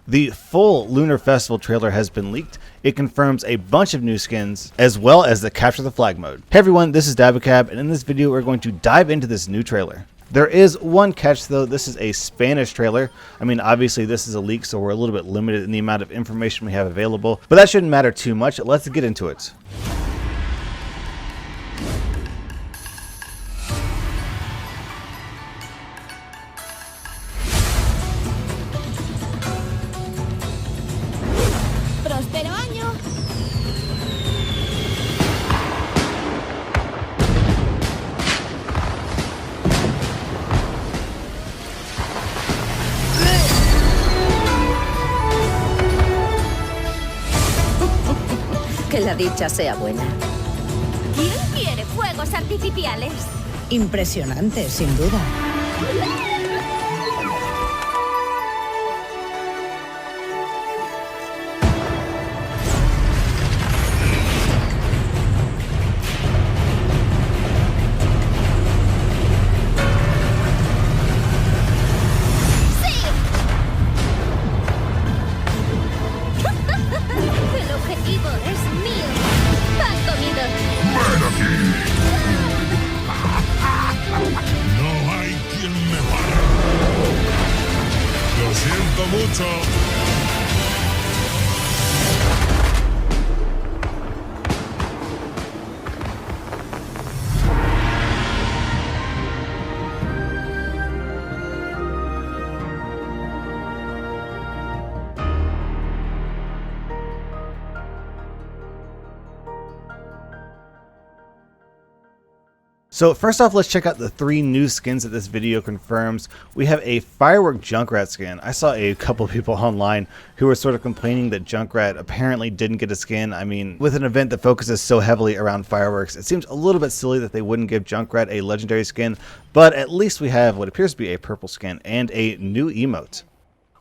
The full Lunar Festival trailer has been leaked. It confirms a bunch of new skins, as well as the Capture the Flag mode. Hey everyone, this is Dabacabb, and in this video we're going to dive into this new trailer. There is one catch though, this is a Spanish trailer. I mean, obviously this is a leak, so we're a little bit limited in the amount of information we have available, but that shouldn't matter too much. Let's get into it. ¡Próspero año! Que la dicha sea buena. ¿Quién quiere fuegos artificiales? Impresionante, sin duda. El objetivo es mío. ¡Pan comido! ¡Ven aquí! No hay quien me pare. Lo siento mucho. So first off, let's check out the 3 new skins that this video confirms. We have a Firework Junkrat skin. I saw a couple of people online who were sort of complaining that Junkrat apparently didn't get a skin. I mean, with an event that focuses so heavily around fireworks, it seems a little bit silly that they wouldn't give Junkrat a legendary skin, but at least we have what appears to be a purple skin and a new emote.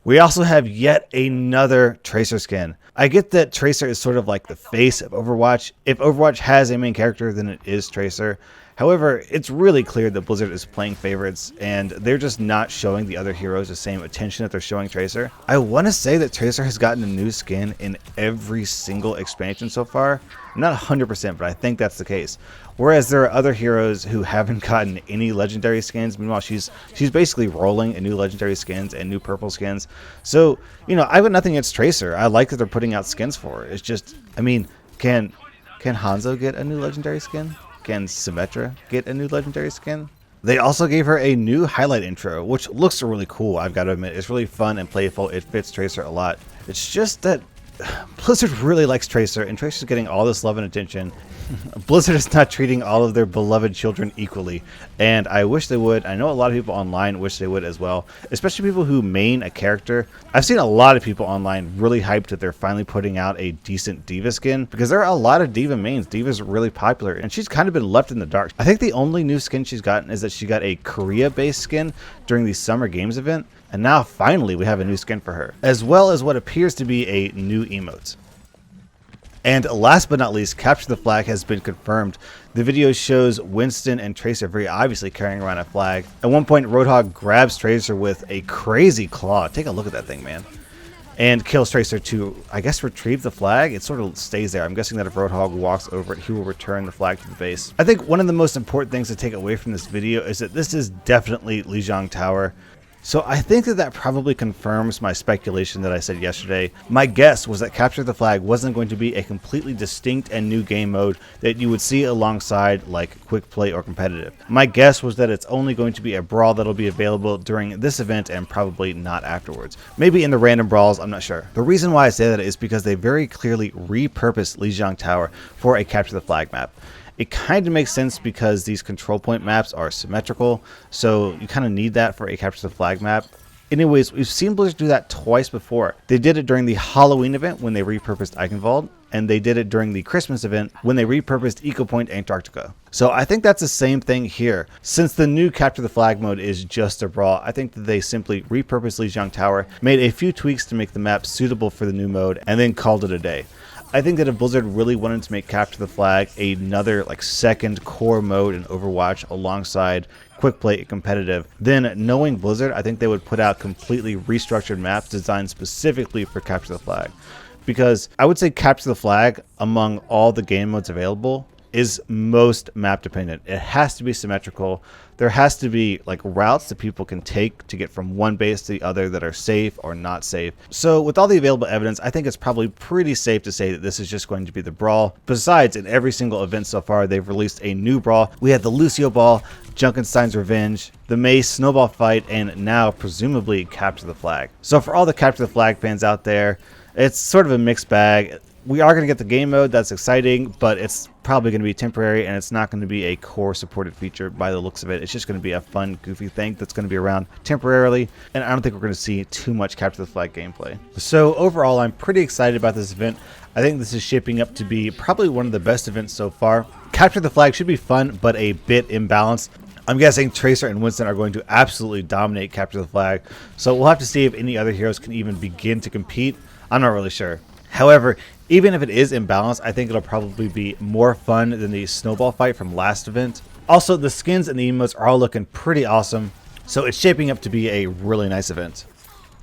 We also have yet another Tracer skin. I get that Tracer is sort of like the face of Overwatch. If Overwatch has a main character, then it is Tracer. However, it's really clear that Blizzard is playing favorites, and they're just not showing the other heroes the same attention that they're showing Tracer. I want to say that Tracer has gotten a new skin in every single expansion so far. I'm not 100%, but I think that's the case. Whereas there are other heroes who haven't gotten any legendary skins. Meanwhile, she's basically rolling in new legendary skins and new purple skins. So, you know, I've got nothing against Tracer. I like that they're putting out skins for her. It's just, I mean, can Hanzo get a new legendary skin? Can Symmetra get a new legendary skin? They also gave her a new highlight intro, which looks really cool, I've got to admit. It's really fun and playful. It fits Tracer a lot. It's just that Blizzard really likes Tracer, and Tracer's getting all this love and attention. Blizzard is not treating all of their beloved children equally, and I wish they would. I know a lot of people online wish they would as well, especially people who main a character. I've seen a lot of people online really hyped that they're finally putting out a decent D.Va skin, because there are a lot of D.Va mains. D.Va's really popular, and she's kind of been left in the dark. I think the only new skin she's gotten is that she got a Korea-based skin during the Summer Games event, and now finally we have a new skin for her, as well as what appears to be a new emote. And last but not least, Capture the Flag has been confirmed. The video shows Winston and Tracer very obviously carrying around a flag. At one point, Roadhog grabs Tracer with a crazy claw. Take a look at that thing, man. And kills Tracer to, I guess, retrieve the flag. It sort of stays there. I'm guessing that if Roadhog walks over it, he will return the flag to the base. I think one of the most important things to take away from this video is that this is definitely Lijiang Tower. So I think that probably confirms my speculation that I said yesterday. My guess was that Capture the Flag wasn't going to be a completely distinct and new game mode that you would see alongside like quick play or competitive. My guess was that it's only going to be a brawl that'll be available during this event and probably not afterwards. Maybe in the random brawls, I'm not sure. The reason why I say that is because they very clearly repurposed Lijiang Tower for a Capture the Flag map. It kind of makes sense because these control point maps are symmetrical, so you kind of need that for a Capture the Flag map. Anyways, we've seen Blizzard do that twice before. They did it during the Halloween event when they repurposed Eichenwald, and they did it during the Christmas event when they repurposed Eco Point Antarctica. So I think that's the same thing here. Since the new Capture the Flag mode is just a brawl, I think that they simply repurposed Lijiang Tower, made a few tweaks to make the map suitable for the new mode, and then called it a day. I think that if Blizzard really wanted to make Capture the Flag another like second core mode in Overwatch alongside quick play, and competitive. Then, knowing Blizzard, I think they would put out completely restructured maps designed specifically for Capture the Flag. Because I would say Capture the Flag, among all the game modes available, is most map dependent. It has to be symmetrical. There has to be like routes that people can take to get from one base to the other that are safe or not safe. So with all the available evidence, I think it's probably pretty safe to say that this is just going to be the brawl. Besides, in every single event so far, they've released a new brawl. We had the Lucio Ball, Junkenstein's Revenge, the Mace Snowball Fight, and now presumably Capture the Flag. So for all the Capture the Flag fans out there, it's sort of a mixed bag. We are going to get the game mode, that's exciting, but it's probably going to be temporary, and it's not going to be a core supported feature by the looks of it. It's just going to be a fun, goofy thing that's going to be around temporarily, and I don't think we're going to see too much Capture the Flag gameplay. So overall, I'm pretty excited about this event. I think this is shaping up to be probably one of the best events so far. Capture the Flag should be fun, but a bit imbalanced. I'm guessing Tracer and Winston are going to absolutely dominate Capture the Flag, so we'll have to see if any other heroes can even begin to compete. I'm not really sure. However, even if it is imbalanced, I think it'll probably be more fun than the Snowball Fight from last event. Also, the skins and the emotes are all looking pretty awesome, so it's shaping up to be a really nice event.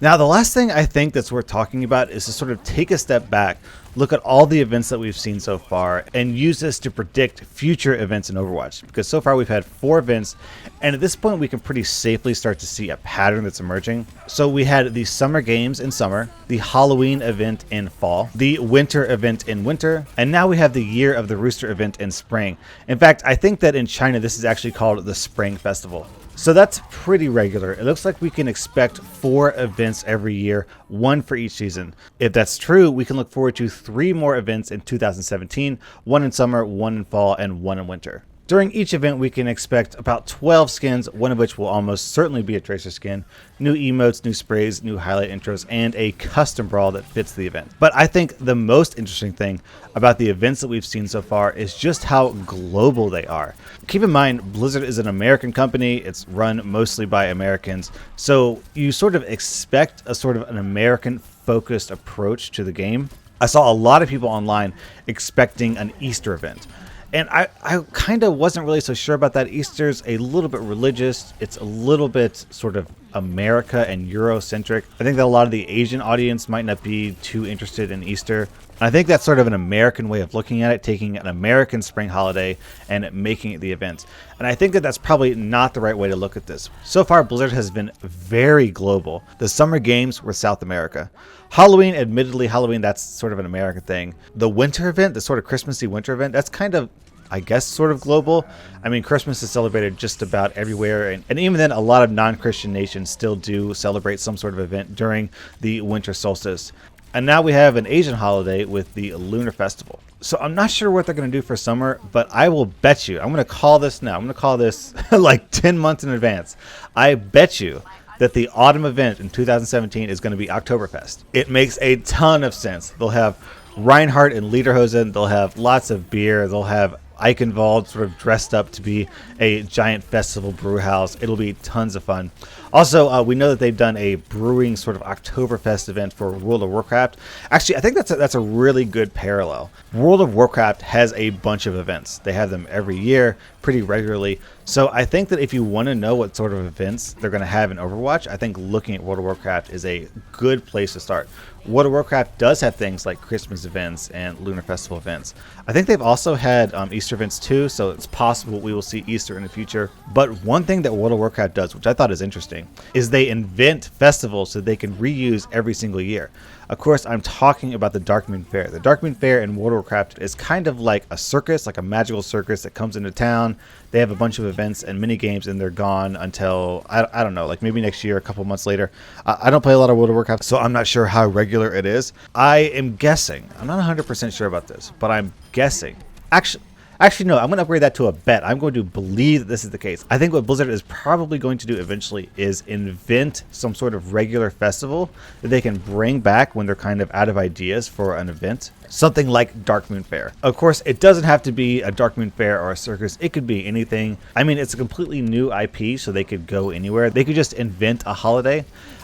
Now, the last thing I think that's worth talking about is to sort of take a step back, look at all the events that we've seen so far, and use this to predict future events in Overwatch. Because so far we've had 4 events, and at this point we can pretty safely start to see a pattern that's emerging. So we had the Summer Games in summer, the Halloween event in fall, the Winter event in winter, and now we have the Year of the Rooster event in spring. In fact, I think that in China this is actually called the Spring Festival. So that's pretty regular. It looks like we can expect 4 events every year, 1 for each season. If that's true, we can look forward to 3 more events in 2017, 1 in summer, 1 in fall, and 1 in winter. During each event, we can expect about 12 skins, one of which will almost certainly be a Tracer skin, new emotes, new sprays, new highlight intros, and a custom brawl that fits the event. But I think the most interesting thing about the events that we've seen so far is just how global they are. Keep in mind, Blizzard is an American company. It's run mostly by Americans. So you sort of expect a sort of an American-focused approach to the game. I saw a lot of people online expecting an Easter event. And I kind of wasn't really so sure about that. Easter's a little bit religious. It's a little bit sort of America and Eurocentric. I think that a lot of the Asian audience might not be too interested in Easter. I think that's sort of an American way of looking at it, taking an American spring holiday and making it the event. And I think that that's probably not the right way to look at this. So far, Blizzard has been very global. The Summer Games were South America. Halloween, admittedly, that's sort of an American thing. The winter event, the sort of Christmassy winter event, that's kind of, I guess, sort of global. I mean, Christmas is celebrated just about everywhere, and even then, a lot of non-Christian nations still do celebrate some sort of event during the winter solstice. And now we have an Asian holiday with the Lunar Festival. So I'm not sure what they're going to do for summer, but I will bet you, I'm going to call this now, I'm going to call this like 10 months in advance. I bet you that the autumn event in 2017 is going to be Oktoberfest. It makes a ton of sense. They'll have Reinhardt and Lederhosen. They'll have lots of beer. They'll have Eichenwald sort of dressed up to be a giant festival brew house. It'll be tons of fun. Also, we know that they've done a brewing sort of Oktoberfest event for World of Warcraft. Actually, I think that's a really good parallel. World of Warcraft has a bunch of events. They have them every year, pretty regularly. So I think that if you want to know what sort of events they're going to have in Overwatch, I think looking at World of Warcraft is a good place to start. World of Warcraft does have things like Christmas events and Lunar Festival events. I think they've also had Easter events too, so it's possible we will see Easter in the future. But one thing that World of Warcraft does, which I thought is interesting, is they invent festivals so they can reuse every single year. Of course, I'm talking about the Darkmoon Fair. The Darkmoon Fair in World of Warcraft is kind of like a circus, like a magical circus that comes into town. They have a bunch of events and mini games, and they're gone until, I don't know, like maybe next year, a couple months later. I don't play a lot of World of Warcraft, so I'm not sure how regular it is. I am guessing, I'm not 100% sure about this, but I'm guessing. Actually, no, I'm going to upgrade that to a bet. I'm going to believe that this is the case. I think what Blizzard is probably going to do eventually is invent some sort of regular festival that they can bring back when they're kind of out of ideas for an event. Something like Darkmoon Fair. Of course, it doesn't have to be a Darkmoon Fair or a circus. It could be anything. I mean, it's a completely new IP, so they could go anywhere. They could just invent a holiday.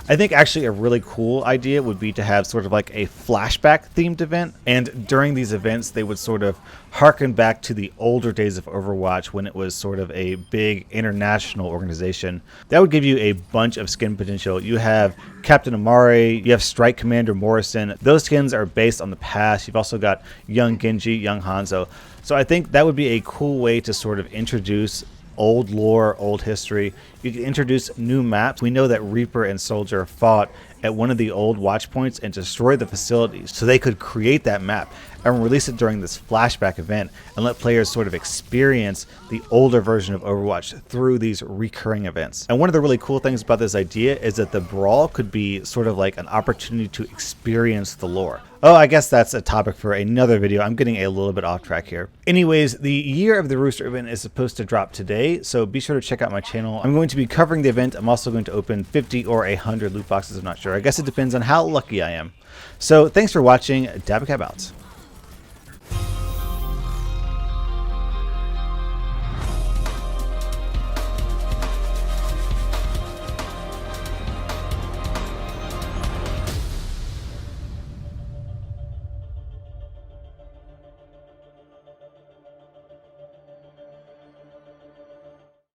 I think actually a really cool idea would be to have sort of like a flashback themed event, and during these events they would sort of harken back to the older days of Overwatch when it was sort of a big international organization. That would give you a bunch of skin potential. You have Captain Amari, you have Strike Commander Morrison. Those skins are based on the past. You've also got young Genji, young Hanzo. So I think that would be a cool way to sort of introduce old lore, old history. You can introduce new maps. We know that Reaper and Soldier fought at one of the old watch points and destroyed the facilities, so they could create that map and release it during this flashback event and let players sort of experience the older version of Overwatch through these recurring events. And one of the really cool things about this idea is that the brawl could be sort of like an opportunity to experience the lore. Oh, I guess that's a topic for another video. I'm getting a little bit off track here. Anyways, the Year of the Rooster event is supposed to drop today, so be sure to check out my channel. I'm going to be covering the event. I'm also going to open 50 or 100 loot boxes. I'm not sure. I guess it depends on how lucky I am. So thanks for watching. Dabacabb out.